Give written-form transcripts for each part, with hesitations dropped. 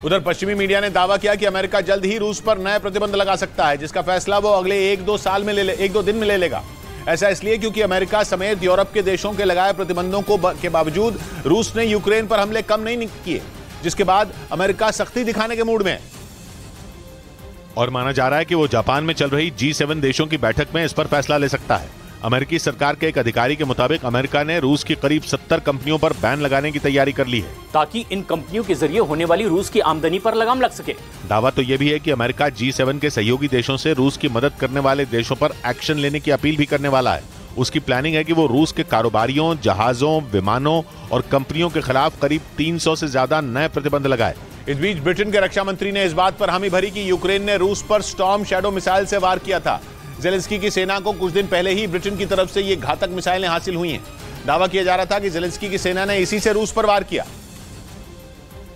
उधर पश्चिमी मीडिया ने दावा किया कि अमेरिका जल्द ही रूस पर नए प्रतिबंध लगा सकता है, जिसका फैसला वो अगले एक दो दिन में ले लेगा। ऐसा इसलिए क्योंकि अमेरिका समेत यूरोप के देशों के लगाए प्रतिबंधों के बावजूद रूस ने यूक्रेन पर हमले कम नहीं किए, जिसके बाद अमेरिका सख्ती दिखाने के मूड में है। और माना जा रहा है कि वो जापान में चल रही G7 देशों की बैठक में इस पर फैसला ले सकता है। अमेरिकी सरकार के एक अधिकारी के मुताबिक अमेरिका ने रूस की करीब 70 कंपनियों पर बैन लगाने की तैयारी कर ली है, ताकि इन कंपनियों के जरिए होने वाली रूस की आमदनी पर लगाम लग सके। दावा तो यह भी है कि अमेरिका G7 के सहयोगी देशों से रूस की मदद करने वाले देशों पर एक्शन लेने की अपील भी करने वाला है। उसकी प्लानिंग है कि वो रूस के कारोबारियों, जहाजों, विमानों और कंपनियों के खिलाफ करीब 300 से ज्यादा नए प्रतिबंध लगाए। इस बीच ब्रिटेन के रक्षा मंत्री ने इस बात पर हामी भरी कि यूक्रेन ने रूस पर स्टॉर्म शैडो मिसाइल से वार किया था। जेलेंस्की की सेना को कुछ दिन पहले ही ब्रिटेन की तरफ से ये घातक मिसाइलें हासिल हुई हैं। दावा किया जा रहा था कि जेलेंस्की की सेना ने इसी से रूस पर वार किया,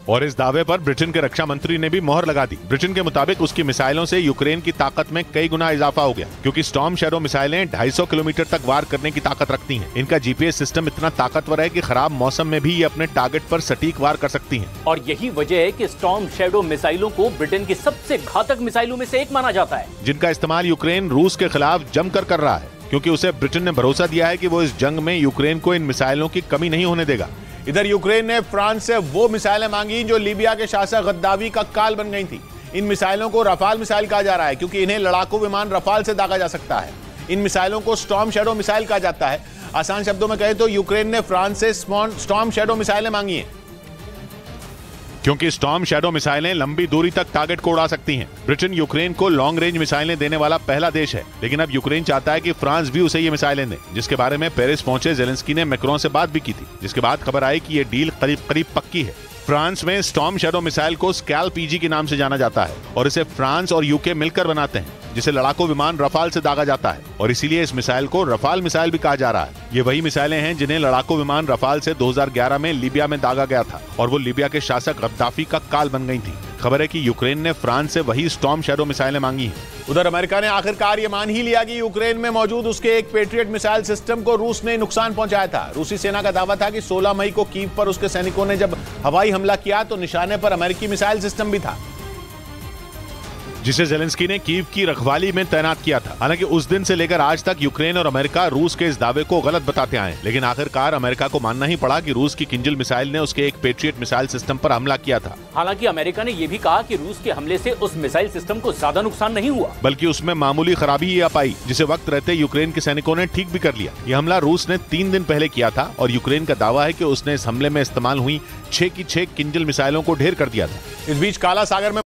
और इस दावे पर ब्रिटेन के रक्षा मंत्री ने भी मोहर लगा दी। ब्रिटेन के मुताबिक उसकी मिसाइलों से यूक्रेन की ताकत में कई गुना इजाफा हो गया, क्योंकि स्टॉर्म शैडो मिसाइलें 250 किलोमीटर तक वार करने की ताकत रखती हैं। इनका जीपीएस सिस्टम इतना ताकतवर है कि खराब मौसम में भी ये अपने टारगेट पर सटीक वार कर सकती हैं। और यही वजह है कि स्टॉर्म शैडो मिसाइलों को ब्रिटेन की सबसे घातक मिसाइलों में से एक माना जाता है, जिनका इस्तेमाल यूक्रेन रूस के खिलाफ जमकर कर रहा है, क्योंकि उसे ब्रिटेन ने भरोसा दिया है कि वो इस जंग में यूक्रेन को इन मिसाइलों की कमी नहीं होने देगा। इधर यूक्रेन ने फ्रांस से वो मिसाइलें मांगी जो लीबिया के शासक गद्दाफी का काल बन गई थी। इन मिसाइलों को रफाल मिसाइल कहा जा रहा है, क्योंकि इन्हें लड़ाकू विमान रफाल से दागा जा सकता है। इन मिसाइलों को स्टॉर्म शैडो मिसाइल कहा जाता है। आसान शब्दों में कहें तो यूक्रेन ने फ्रांस से स्टॉर्म शैडो मिसाइलें मांगी हैं, क्योंकि स्टॉर्म शैडो मिसाइलें लंबी दूरी तक टारगेट को उड़ा सकती हैं। ब्रिटेन यूक्रेन को लॉन्ग रेंज मिसाइलें देने वाला पहला देश है, लेकिन अब यूक्रेन चाहता है कि फ्रांस भी उसे ये मिसाइलें दे, जिसके बारे में पेरिस पहुंचे जेलेंस्की ने मैक्रोन से बात भी की थी, जिसके बाद खबर आई कि ये डील करीब करीब पक्की है। फ्रांस में स्टॉर्म शैडो मिसाइल को स्कैल्प PG के नाम से जाना जाता है, और इसे फ्रांस और यूके मिलकर बनाते हैं, जिसे लड़ाकू विमान रफाल से दागा जाता है, और इसीलिए इस मिसाइल को रफाल मिसाइल भी कहा जा रहा है। ये वही मिसाइलें हैं जिन्हें लड़ाकू विमान रफाल से 2011 में लीबिया में दागा गया था, और वो लीबिया के शासक गद्दाफी का काल बन गई थी। खबर है कि यूक्रेन ने फ्रांस से वही स्टॉर्म शैडो मिसाइलें मांगी हैं। उधर अमेरिका ने आखिरकार ये मान ही लिया कि यूक्रेन में मौजूद उसके एक पेट्रियट मिसाइल सिस्टम को रूस ने नुकसान पहुंचाया था। रूसी सेना का दावा था कि 16 मई को कीव पर उसके सैनिकों ने जब हवाई हमला किया तो निशाने पर अमेरिकी मिसाइल सिस्टम भी था, जिसे जेलेंस्की ने कीव की रखवाली में तैनात किया था। हालांकि उस दिन से लेकर आज तक यूक्रेन और अमेरिका रूस के इस दावे को गलत बताते आए, लेकिन आखिरकार अमेरिका को मानना ही पड़ा कि रूस की किंजल मिसाइल ने उसके एक पेट्रियट मिसाइल सिस्टम पर हमला किया था। हालांकि अमेरिका ने यह भी कहा कि रूस के हमले से उस मिसाइल सिस्टम को ज्यादा नुकसान नहीं हुआ, बल्कि उसमें मामूली खराबी ही आ पाई, जिसे वक्त रहते यूक्रेन के सैनिकों ने ठीक भी कर लिया। यह हमला रूस ने 3 दिन पहले किया था, और यूक्रेन का दावा है कि उसने इस हमले में इस्तेमाल हुई 6 की 6 किंजल मिसाइलों को ढेर कर दिया था। इस बीच काला सागर में